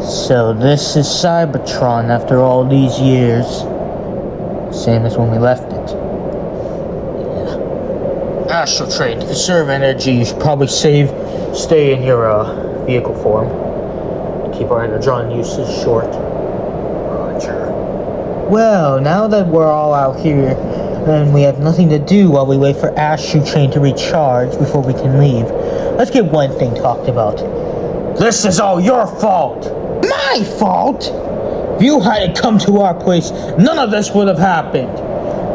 So this is Cybertron after all these years. Same as when we left it. Yeah. Astral train, to conserve energy, you should probably stay in your vehicle form. Keep our energon uses short. Roger. Well, now that we're all out here, and we have nothing to do while we wait for Astral Train to recharge before we can leave, let's get one thing talked about. This is all your fault! My fault? If you hadn't come to our place, none of this would have happened.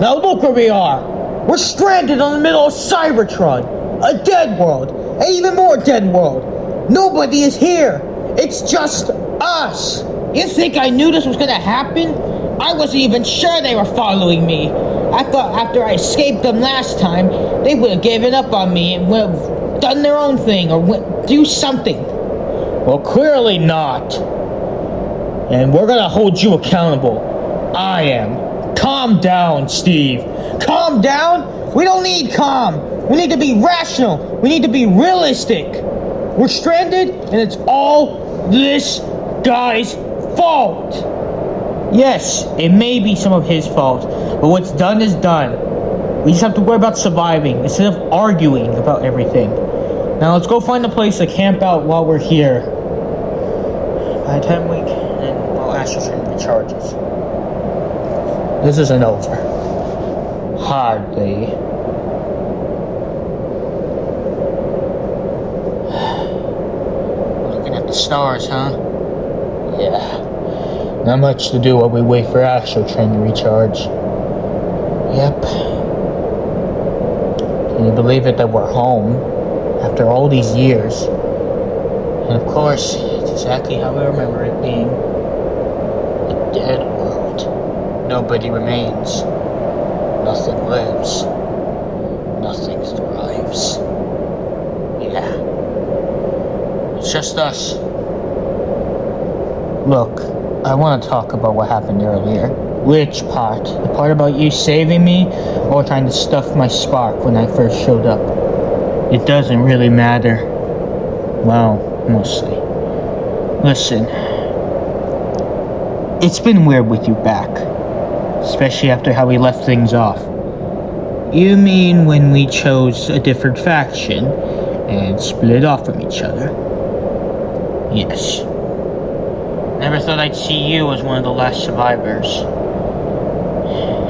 Now look where we are. We're stranded on the middle of Cybertron. A dead world. An even more dead world. Nobody is here. It's just us. You think I knew this was gonna happen? I wasn't even sure they were following me. I thought after I escaped them last time, they would have given up on me and would have done their own thing or do something. Well, clearly not. And we're gonna hold you accountable. I am. Calm down, Steve. Calm down? We don't need calm. We need to be rational. We need to be realistic. We're stranded, and it's all this guy's fault. Yes, it may be some of his fault, but what's done is done. We just have to worry about surviving instead of arguing about everything. Now let's go find a place to camp out while we're here. By the time while Astral Train recharges. This isn't over. Hardly. Looking at the stars, huh? Yeah. Not much to do while we wait for Astral Train to recharge. Yep. Can you believe it that we're home after all these years? And of course, it's exactly how I remember it being. A dead world. Nobody remains. Nothing lives. Nothing thrives. Yeah. It's just us. Look, I want to talk about what happened earlier. Which part? The part about you saving me, or trying to stuff my spark when I first showed up? It doesn't really matter. Well, mostly. Listen. It's been weird with you back. Especially after how we left things off. You mean when we chose a different faction and split off from each other? Yes. Never thought I'd see you as one of the last survivors.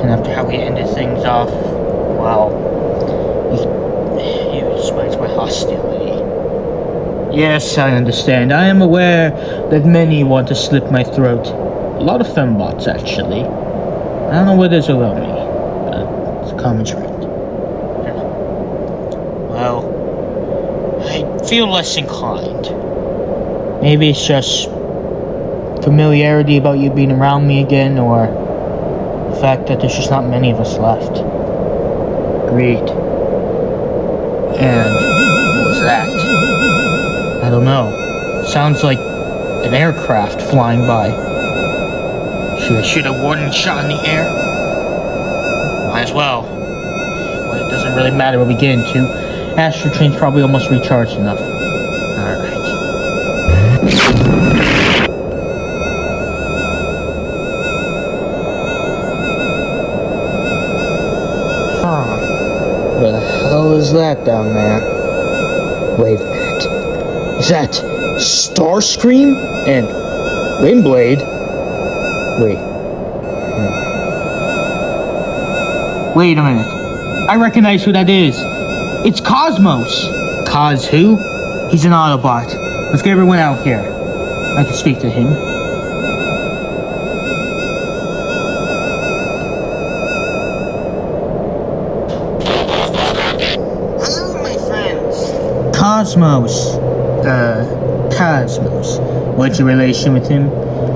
And after how we ended things off, well, you explains my hostility. Yes, I understand. I am aware that many want to slit my throat. A lot of fembots, actually. I don't know what it is about me, but it's a common trend. Well, I feel less inclined. Maybe it's just familiarity about you being around me again, or the fact that there's just not many of us left. Agreed. And what was that? I don't know. Sounds like an aircraft flying by. Should have warning shot in the air. Might as well. Well, it doesn't really matter what we get into. Astral Train's probably almost recharged enough. Alright. What the hell is that down there? Wait a minute. Is that Starscream and Windblade? Wait a minute. I recognize who that is. It's Cosmos. Cos who? He's an Autobot. Let's get everyone out here. I can speak to him. Hello, my friends. Cosmos. Cosmos. What's your relation with him?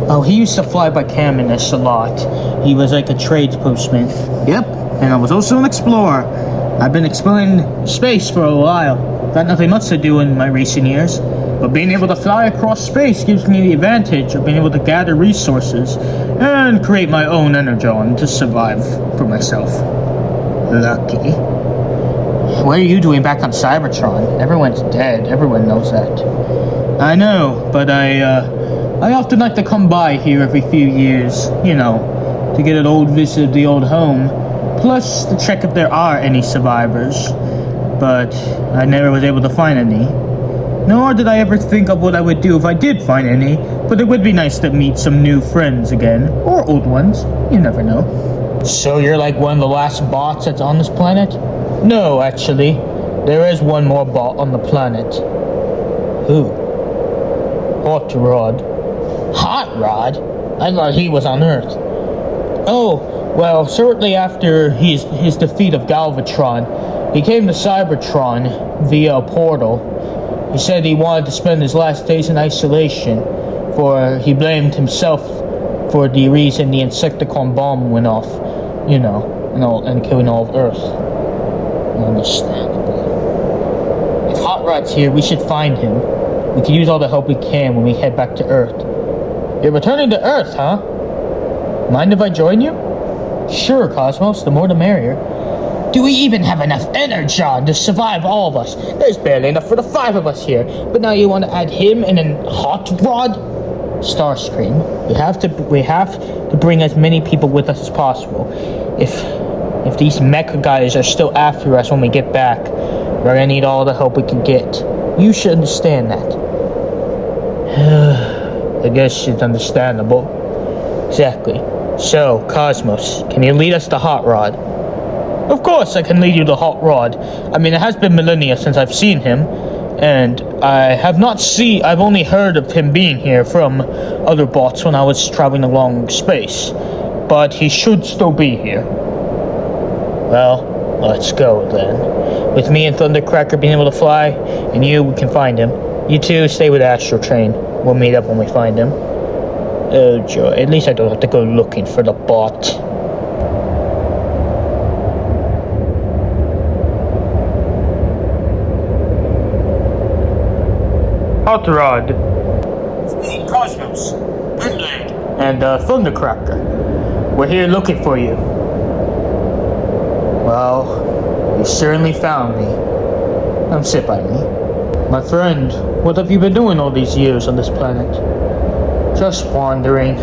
Oh, he used to fly by Caminus a lot. He was like a trades postman. Yep, and I was also an explorer. I've been exploring space for a while. Got nothing much to do in my recent years. But being able to fly across space gives me the advantage of being able to gather resources and create my own energon to survive for myself. Lucky. What are you doing back on Cybertron? Everyone's dead. Everyone knows that. I know, but I I often like to come by here every few years, you know, to get an old visit of the old home, plus to check if there are any survivors. But I never was able to find any. Nor did I ever think of what I would do if I did find any, but it would be nice to meet some new friends again, or old ones, you never know. So you're like one of the last bots that's on this planet? No, actually. There is one more bot on the planet. Who? Hot Rod. Hot Rod? I thought he was on Earth. Oh, well, shortly after his defeat of Galvatron, he came to Cybertron via a portal. He said he wanted to spend his last days in isolation, for he blamed himself for the reason the Insecticon bomb went off, you know, and killing all of Earth. Understandable. If Hot Rod's here, we should find him. We can use all the help we can when we head back to Earth. You're returning to Earth, huh? Mind if I join you? Sure, Cosmos, the more the merrier. Do we even have enough energon to survive all of us? There's barely enough for the 5 of us here. But now you want to add him and then Hot Rod? Starscream, we have to bring as many people with us as possible. If these mecha guys are still after us when we get back, we're gonna need all the help we can get. You should understand that. I guess it's understandable. Exactly. So, Cosmos, can you lead us to Hot Rod? Of course I can lead you to Hot Rod. I mean, it has been millennia since I've seen him, and I've only heard of him being here from other bots when I was traveling along space. But he should still be here. Well, let's go then. With me and Thundercracker being able to fly, and we can find him. You two stay with Astro Train. We'll meet up when we find him. Oh joy, at least I don't have to go looking for the bot. Hot Rod. It's me, Cosmos. Windblade. And Thundercracker. We're here looking for you. Well, you certainly found me. Come sit by me. My friend, what have you been doing all these years on this planet? Just wandering.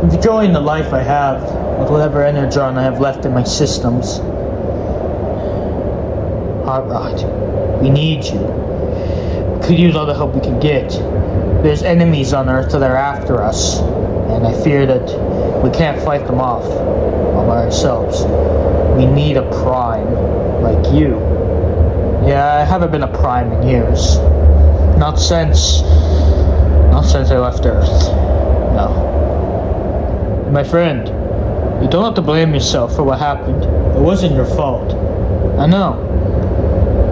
Enjoying the life I have, with whatever energon I have left in my systems. Hot Rod, we need you. We could use all the help we can get. There's enemies on Earth that are after us, and I fear that we can't fight them off all by ourselves. We need a prime, like you. Yeah, I haven't been a prime in years. Not since I left Earth. No. My friend, you don't have to blame yourself for what happened. It wasn't your fault. I know.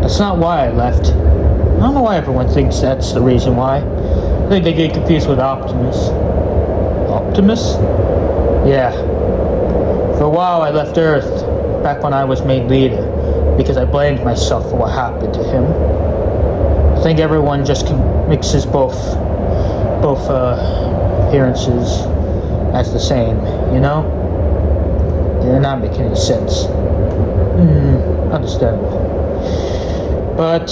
That's not why I left. I don't know why everyone thinks that's the reason why. I think they get confused with Optimus. Optimus? Yeah. For a while I left Earth, back when I was made leader, because I blamed myself for what happened to him. I think everyone just mixes both appearances as the same, you know? They're not making any sense. Understandable. But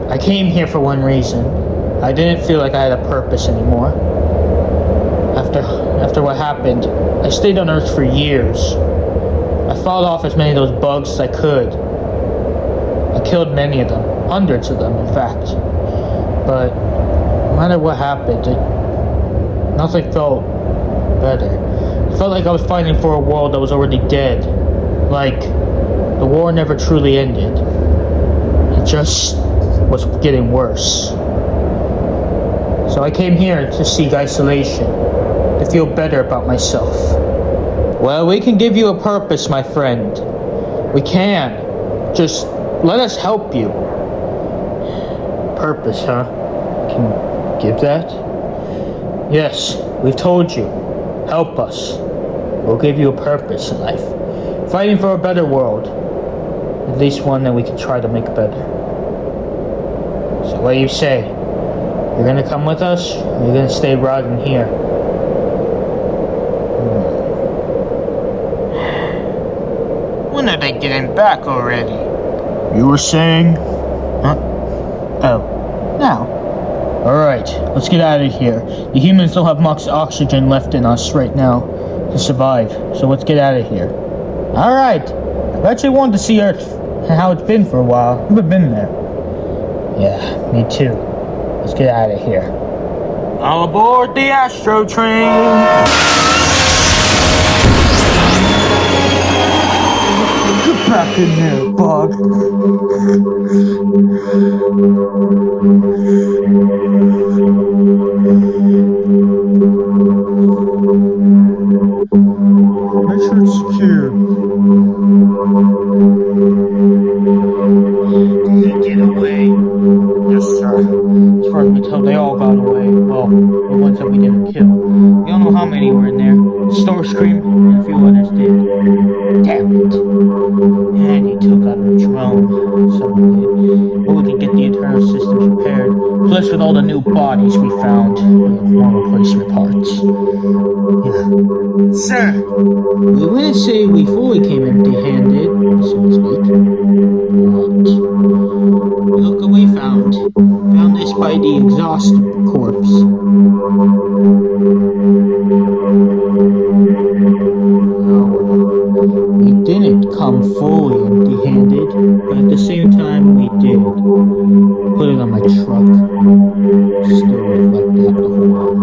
I came here for one reason. I didn't feel like I had a purpose anymore. After what happened, I stayed on Earth for years. I fought off as many of those bugs as I could. I killed many of them, hundreds of them in fact. But no matter what happened, nothing felt better. It felt like I was fighting for a world that was already dead. Like the war never truly ended. It just was getting worse. So I came here to seek isolation, to feel better about myself. Well, we can give you a purpose, my friend. We can. Just let us help you. Purpose, huh? Can you give that? Yes, we've told you. Help us. We'll give you a purpose in life. Fighting for a better world. At least one that we can try to make better. So what do you say? You're gonna come with us, or you're gonna stay rotting here? When are they getting back already? You were saying? Huh? Oh, now. Alright, let's get out of here. The humans don't have much oxygen left in us right now to survive, so let's get out of here. Alright, I actually wanted to see Earth and how it's been for a while. I've never been there. Yeah, me too. Let's get out of here. All aboard the Astro Train! Get back in there, bug. Make sure it's secure. Did he get away? Yes, sir. As far as we tell, they all got away. Well, the ones that we didn't kill. We don't know how many were in there. Starscream and a few others did. Damn it. And he took out our drone. Someone did. But we can get the internal systems repaired. Plus, with all the new bodies we found, we have more replacement parts. Yeah. Sir, we wouldn't say we fully came empty-handed, so to speak. But look what we found. Found this by the exhaust corpse. We didn't come fully empty-handed, but at the same time we did. Put it on my truck. Still would like that the whole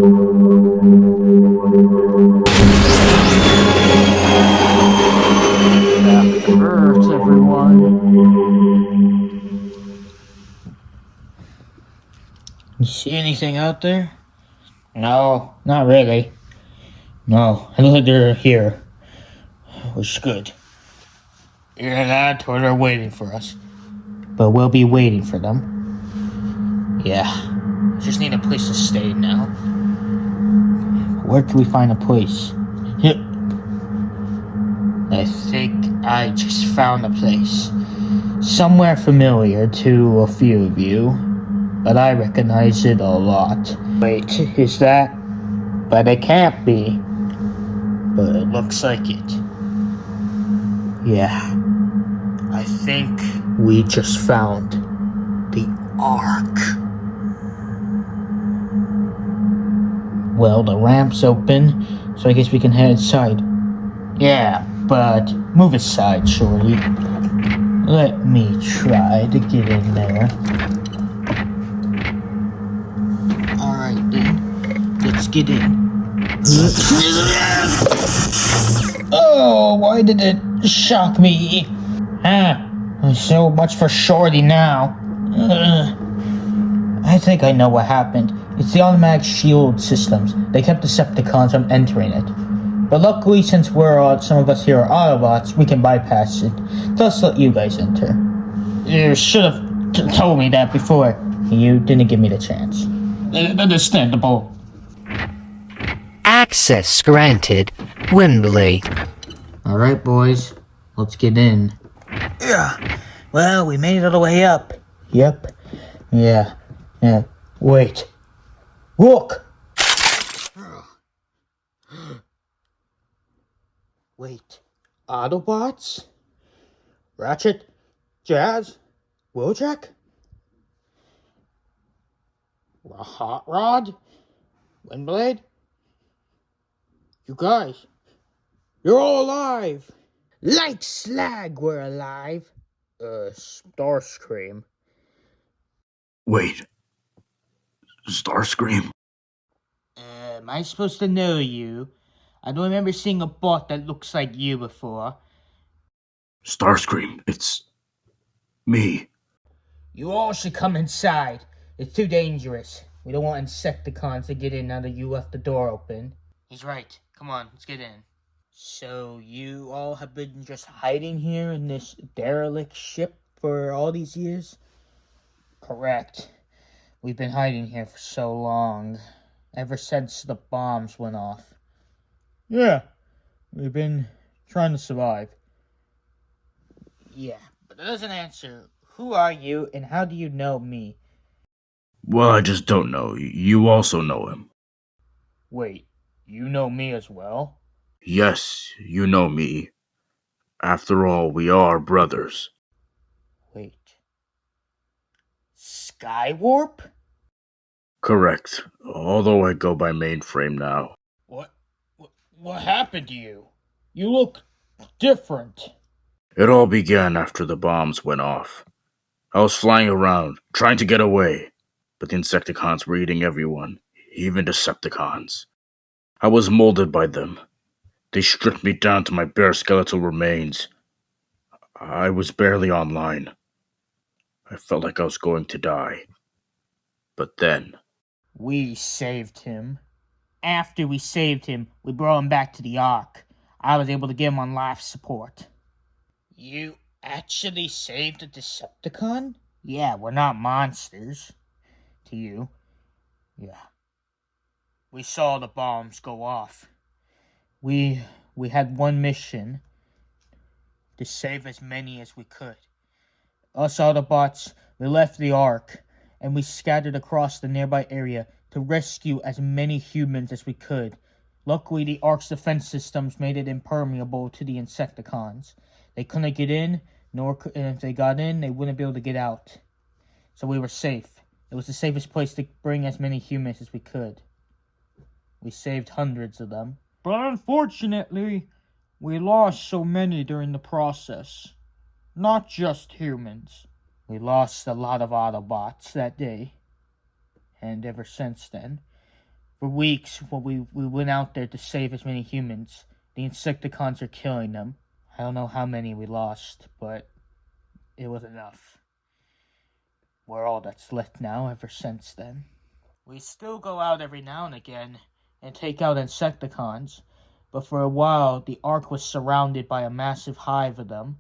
Back to Earth, everyone. You see anything out there? No, not really. No, I know they're here. Which is good. Yeah, that's where they're waiting for us. But we'll be waiting for them. Yeah. Just need a place to stay now. Where can we find a place? I think I just found a place. Somewhere familiar to a few of you, but I recognize it a lot. Wait, is that? But it can't be. But it looks like it. Yeah. I think we just found the Ark. Well, the ramp's open, so I guess we can head inside. Yeah, but move aside, surely. Let me try to get in there. Alright then, let's get in. Oh, why did it shock me? So much for Shorty now. I think I know what happened. It's the automatic shield systems. They kept Decepticons from entering it. But luckily, since some of us here are Autobots, we can bypass it. Thus let you guys enter. You should have told me that before. You didn't give me the chance. Understandable. Access granted. Wembley. Alright, boys. Let's get in. Yeah. Well, we made it all the way up. Yep. Yeah. Wait. Look! Wait. Autobots? Ratchet? Jazz? Wheeljack? Hot Rod? Windblade? You guys. You're all alive! Like slag, we're alive. Starscream. Wait. Starscream? Am I supposed to know you? I don't remember seeing a bot that looks like you before. Starscream, it's me. You all should come inside. It's too dangerous. We don't want Insecticons to get in now that you left the door open. He's right. Come on, let's get in. So you all have been just hiding here in this derelict ship for all these years? Correct. We've been hiding here for so long. Ever since the bombs went off. Yeah. We've been trying to survive. Yeah, but that doesn't answer. Who are you and how do you know me? Well, I just don't know. You also know him. Wait, you know me as well? Yes, you know me. After all, we are brothers. Wait. Skywarp? Correct. Although I go by Mainframe now. What? What happened to you? You look different. It all began after the bombs went off. I was flying around, trying to get away, but the Insecticons were eating everyone, even Decepticons. I was molded by them. They stripped me down to my bare skeletal remains. I was barely online. I felt like I was going to die. But then, We saved him. After we saved him, we brought him back to the Ark. I was able to get him on life support. You actually saved a Decepticon? Yeah, we're not monsters. To you. Yeah. We saw the bombs go off. We had one mission to save as many as we could. Us Autobots, we left the Ark, and we scattered across the nearby area to rescue as many humans as we could. Luckily, the Ark's defense systems made it impermeable to the Insecticons. They couldn't get in, and if they got in, they wouldn't be able to get out. So we were safe. It was the safest place to bring as many humans as we could. We saved hundreds of them. But unfortunately, we lost so many during the process. Not just humans. We lost a lot of Autobots that day. And ever since then, for weeks, when we went out there to save as many humans, the Insecticons are killing them. I don't know how many we lost, but it was enough. We're all that's left now ever since then. We still go out every now and again and take out Insecticons, but for a while the Ark was surrounded by a massive hive of them.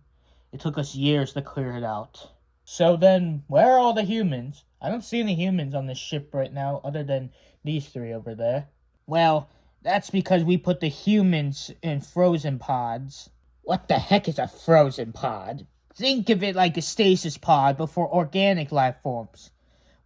It took us years to clear it out. So then, where are all the humans? I don't see any humans on this ship right now other than these three over there. Well, that's because we put the humans in frozen pods. What the heck is a frozen pod? Think of it like a stasis pod, but for organic life forms.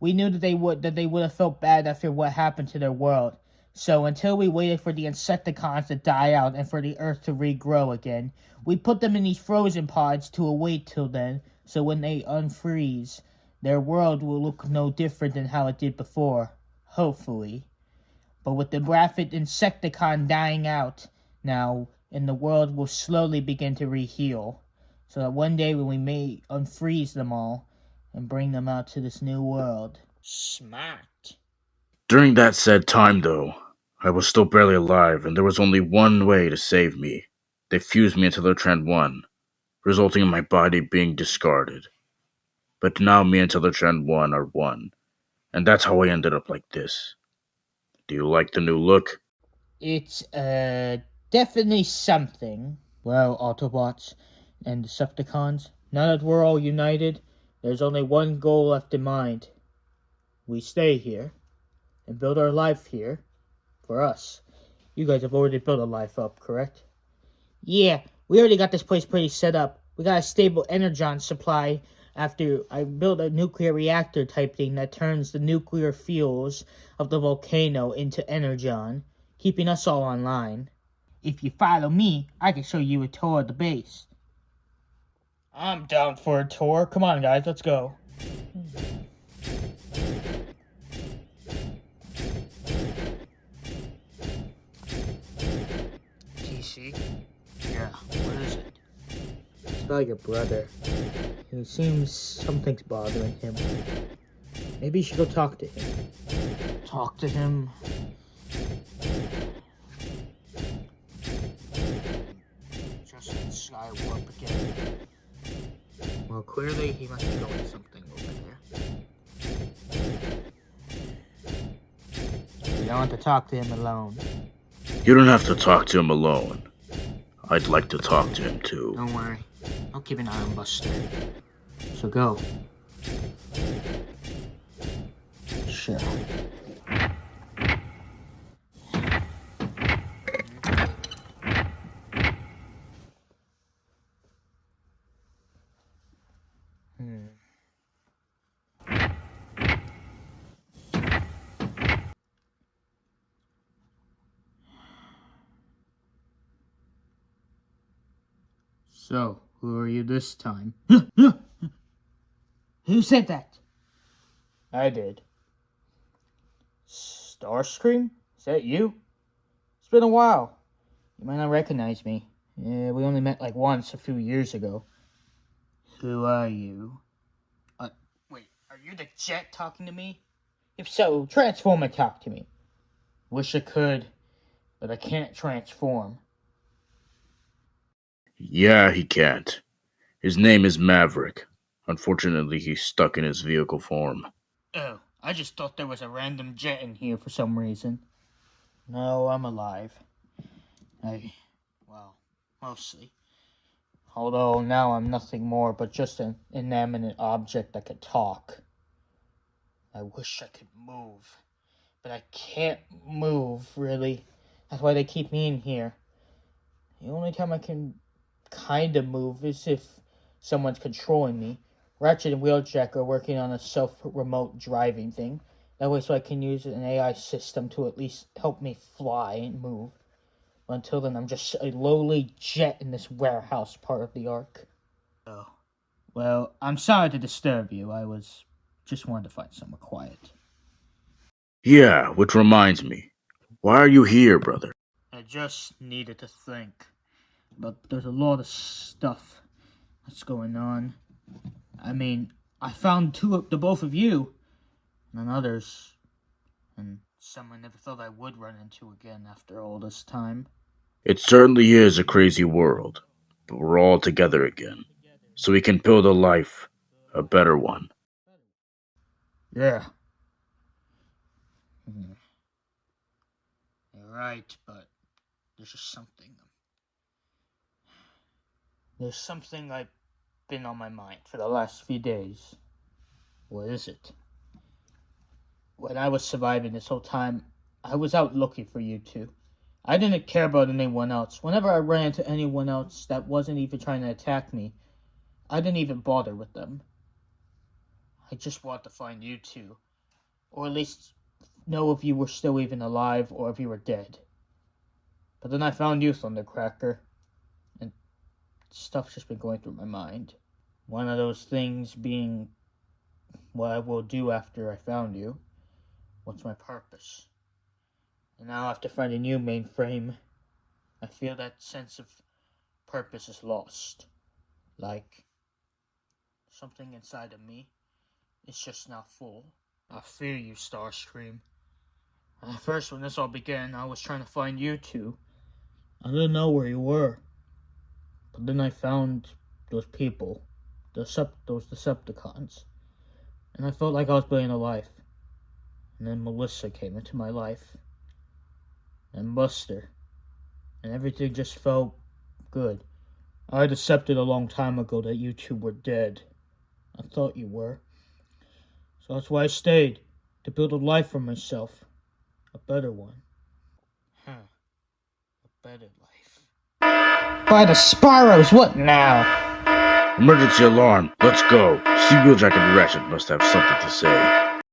We knew that they would have felt bad after what happened to their world. So until we waited for the Insecticons to die out and for the Earth to regrow again, we put them in these frozen pods to await till then, so when they unfreeze, their world will look no different than how it did before. Hopefully. But with the rapid Insecticon dying out now, and the world will slowly begin to reheal, so that one day when we may unfreeze them all and bring them out to this new world. Smart. during that said time though, I was still barely alive and there was only one way to save me. They fused me into Lurtran 1, resulting in my body being discarded. But now me and Lurtran 1 are one, and that's how I ended up like this. Do you like the new look? It's, definitely something. Well, Autobots and Decepticons, now that we're all united, there's only one goal left in mind. We stay here and build our life here for us. You guys have already built a life up, correct? Yeah, we already got this place pretty set up. We got a stable energon supply after I built a nuclear reactor type thing that turns the nuclear fuels of the volcano into energon, keeping us all online. If you follow me, I can show you a tour of the base. I'm down for a tour. Come on, guys, let's go. TC? Yeah, what is it? It's about your brother. He seems something's bothering him. Maybe you should go talk to him. Talk to him? Just Skywarp again. Well, clearly he must be doing something over there. You don't have to talk to him alone. You don't have to talk to him alone. I'd like to talk to him too. Don't worry. I'll keep an eye on Buster. So go. Sure. So, who are you this time? Who said that? I did. Starscream? Is that you? It's been a while. You might not recognize me. Yeah, we only met like once a few years ago. Who are you? Wait, are you the jet talking to me? If so, transform and talk to me. Wish I could, but I can't transform. Yeah, he can't. His name is Maverick. Unfortunately, he's stuck in his vehicle form. Oh, I just thought there was a random jet in here for some reason. No, I'm alive. Well, mostly. Although now I'm nothing more but just an inanimate object that could talk. I wish I could move. But I can't move, really. That's why they keep me in here. The only time I can kind of move is if someone's controlling me. Ratchet and Wheeljack are working on a self-remote driving thing. That way so I can use an AI system to at least help me fly and move. But until then, I'm just a lowly jet in this warehouse part of the Ark. Oh. Well, I'm sorry to disturb you. I just wanted to find somewhere quiet. Yeah, which reminds me. Why are you here, brother? I just needed to think. But there's a lot of stuff that's going on. I mean, I found the both of you, and others, and some I never thought I would run into again after all this time. It certainly is a crazy world, but we're all together again, so we can build a life, a better one. Yeah. You're right, but there's just something. There's something I've been on my mind for the last few days. What is it? When I was surviving this whole time, I was out looking for you two. I didn't care about anyone else. Whenever I ran into anyone else that wasn't even trying to attack me, I didn't even bother with them. I just wanted to find you two. Or at least know if you were still even alive or if you were dead. But then I found you, Thundercracker. And stuff's just been going through my mind. One of those things being what I will do after I found you. What's my purpose? And now after finding you, Mainframe, I feel that sense of purpose is lost. Like, something inside of me is just not full. I fear you, Starscream. At first, when this all began, I was trying to find you two. I didn't know where you were. But then I found those people, those Decepticons. And I felt like I was building a life. And then Melissa came into my life. And Buster. And everything just felt good. I had accepted a long time ago that you two were dead. I thought you were. So that's why I stayed. To build a life for myself. A better one. A better life. By the Sparrows, what now? Emergency alarm, let's go. See Wheeljack and Ratchet must have something to say.